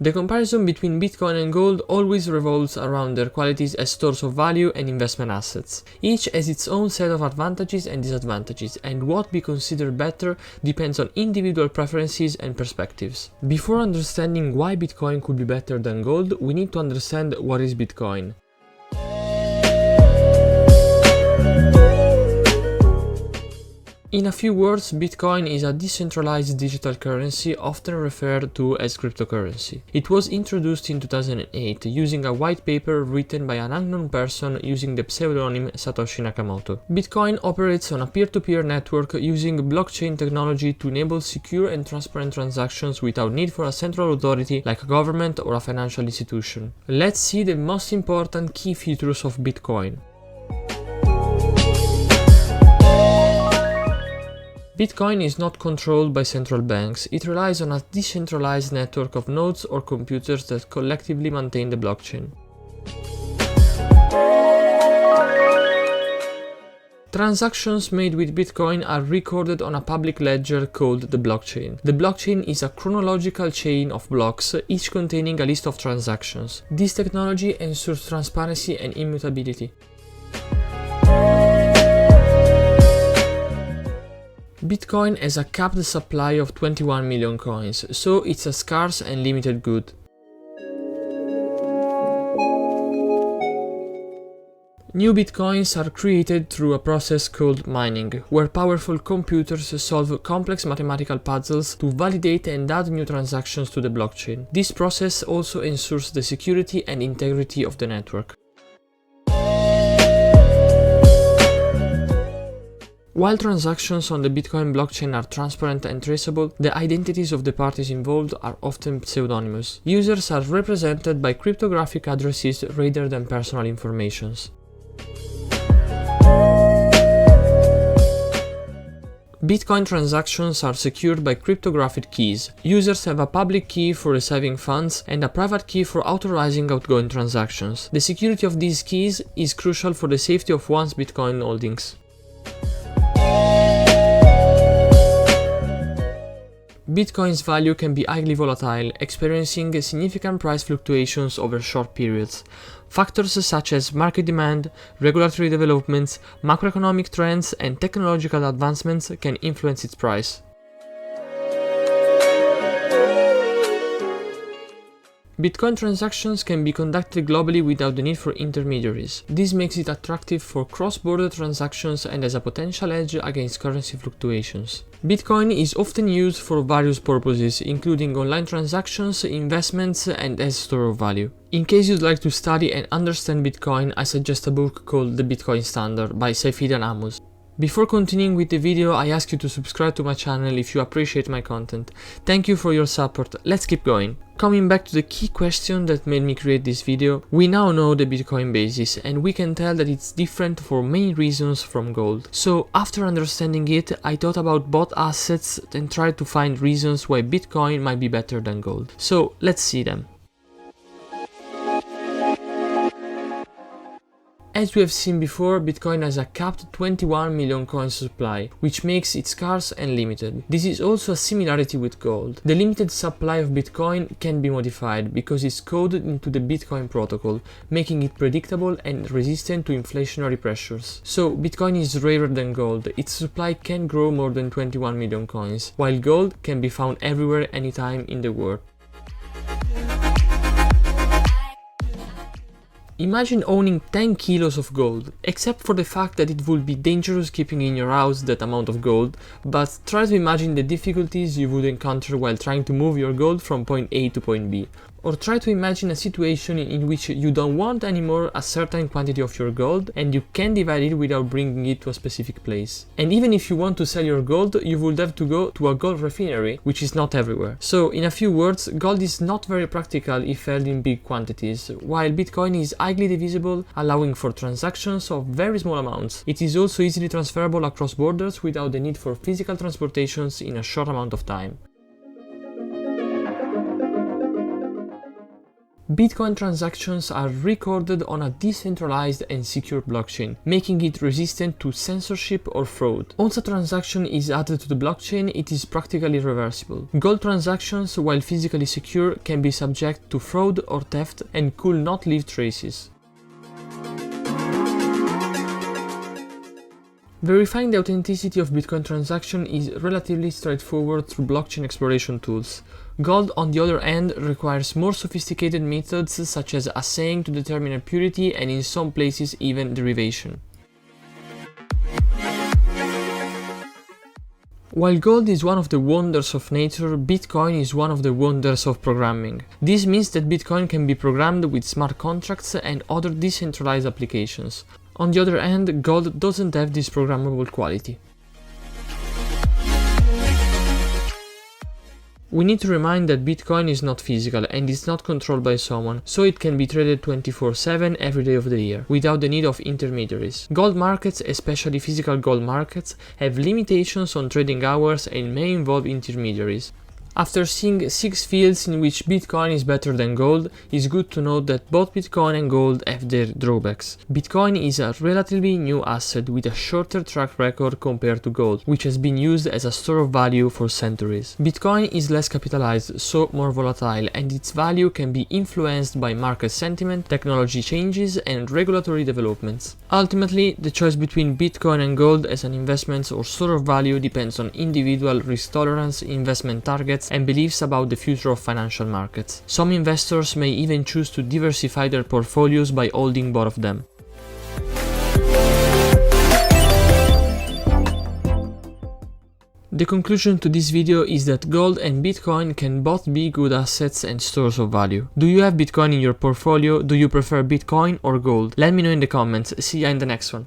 The comparison between Bitcoin and gold always revolves around their qualities as stores of value and investment assets. Each has its own set of advantages and disadvantages, and what we consider better depends on individual preferences and perspectives. Before understanding why Bitcoin could be better than gold, we need to understand what is Bitcoin. In a few words, Bitcoin is a decentralized digital currency often referred to as cryptocurrency. It was introduced in 2008 using a white paper written by an unknown person using the pseudonym Satoshi Nakamoto. Bitcoin operates on a peer-to-peer network using blockchain technology to enable secure and transparent transactions without need for a central authority like a government or a financial institution. Let's see the most important key features of Bitcoin. Bitcoin is not controlled by central banks. It relies on a decentralized network of nodes or computers that collectively maintain the blockchain. Transactions made with Bitcoin are recorded on a public ledger called the blockchain. The blockchain is a chronological chain of blocks, each containing a list of transactions. This technology ensures transparency and immutability. Bitcoin has a capped supply of 21 million coins, so it's a scarce and limited good. New Bitcoins are created through a process called mining, where powerful computers solve complex mathematical puzzles to validate and add new transactions to the blockchain. This process also ensures the security and integrity of the network. While transactions on the Bitcoin blockchain are transparent and traceable, the identities of the parties involved are often pseudonymous. Users are represented by cryptographic addresses rather than personal information. Bitcoin transactions are secured by cryptographic keys. Users have a public key for receiving funds and a private key for authorizing outgoing transactions. The security of these keys is crucial for the safety of one's Bitcoin holdings. Bitcoin's value can be highly volatile, experiencing significant price fluctuations over short periods. Factors such as market demand, regulatory developments, macroeconomic trends, and technological advancements can influence its price. Bitcoin transactions can be conducted globally without the need for intermediaries. This makes it attractive for cross-border transactions and has a potential edge against currency fluctuations. Bitcoin is often used for various purposes, including online transactions, investments, and as store of value. In case you'd like to study and understand Bitcoin, I suggest a book called The Bitcoin Standard by Saifedean Ammous. Before continuing with the video, I ask you to subscribe to my channel if you appreciate my content. Thank you for your support. Let's keep going. Coming back to the key question that made me create this video, we now know the Bitcoin basis and we can tell that it's different for many reasons from gold. So after understanding it, I thought about both assets and tried to find reasons why Bitcoin might be better than gold. So let's see them. As we have seen before, Bitcoin has a capped 21 million coins supply, which makes it scarce and limited. This is also a similarity with gold. The limited supply of Bitcoin can be modified because it's coded into the Bitcoin protocol, making it predictable and resistant to inflationary pressures. So Bitcoin is rarer than gold. Its supply can grow more than 21 million coins, while gold can be found everywhere anytime in the world. Imagine owning 10 kilos of gold, except for the fact that it would be dangerous keeping in your house that amount of gold, but try to imagine the difficulties you would encounter while trying to move your gold from point A to point B. Or try to imagine a situation in which you don't want anymore a certain quantity of your gold and you can divide it without bringing it to a specific place. And even if you want to sell your gold, you would have to go to a gold refinery, which is not everywhere. So in a few words, gold is not very practical if held in big quantities, while Bitcoin is highly divisible, allowing for transactions of very small amounts. It is also easily transferable across borders without the need for physical transportations in a short amount of time. Bitcoin transactions are recorded on a decentralized and secure blockchain, making it resistant to censorship or fraud. Once a transaction is added to the blockchain, it is practically reversible. Gold transactions, while physically secure, can be subject to fraud or theft and could not leave traces. Verifying the authenticity of Bitcoin transaction is relatively straightforward through blockchain exploration tools. Gold, on the other hand, requires more sophisticated methods such as assaying to determine purity and in some places even derivation. While gold is one of the wonders of nature, Bitcoin is one of the wonders of programming. This means that Bitcoin can be programmed with smart contracts and other decentralized applications. On the other hand, gold doesn't have this programmable quality. We need to remind that Bitcoin is not physical and is not controlled by someone, so it can be traded 24/7 every day of the year, without the need of intermediaries. Gold markets, especially physical gold markets, have limitations on trading hours and may involve intermediaries. After seeing 6 fields in which Bitcoin is better than gold, it's good to note that both Bitcoin and gold have their drawbacks. Bitcoin is a relatively new asset with a shorter track record compared to gold, which has been used as a store of value for centuries. Bitcoin is less capitalized, so more volatile, and its value can be influenced by market sentiment, technology changes, and regulatory developments. Ultimately, the choice between Bitcoin and gold as an investment or store of value depends on individual risk tolerance, investment targets, and beliefs about the future of financial markets. Some investors may even choose to diversify their portfolios by holding both of them. The conclusion to this video is that gold and Bitcoin can both be good assets and stores of value. Do you have Bitcoin in your portfolio? Do you prefer Bitcoin or gold? Let me know in the comments. See ya in the next one.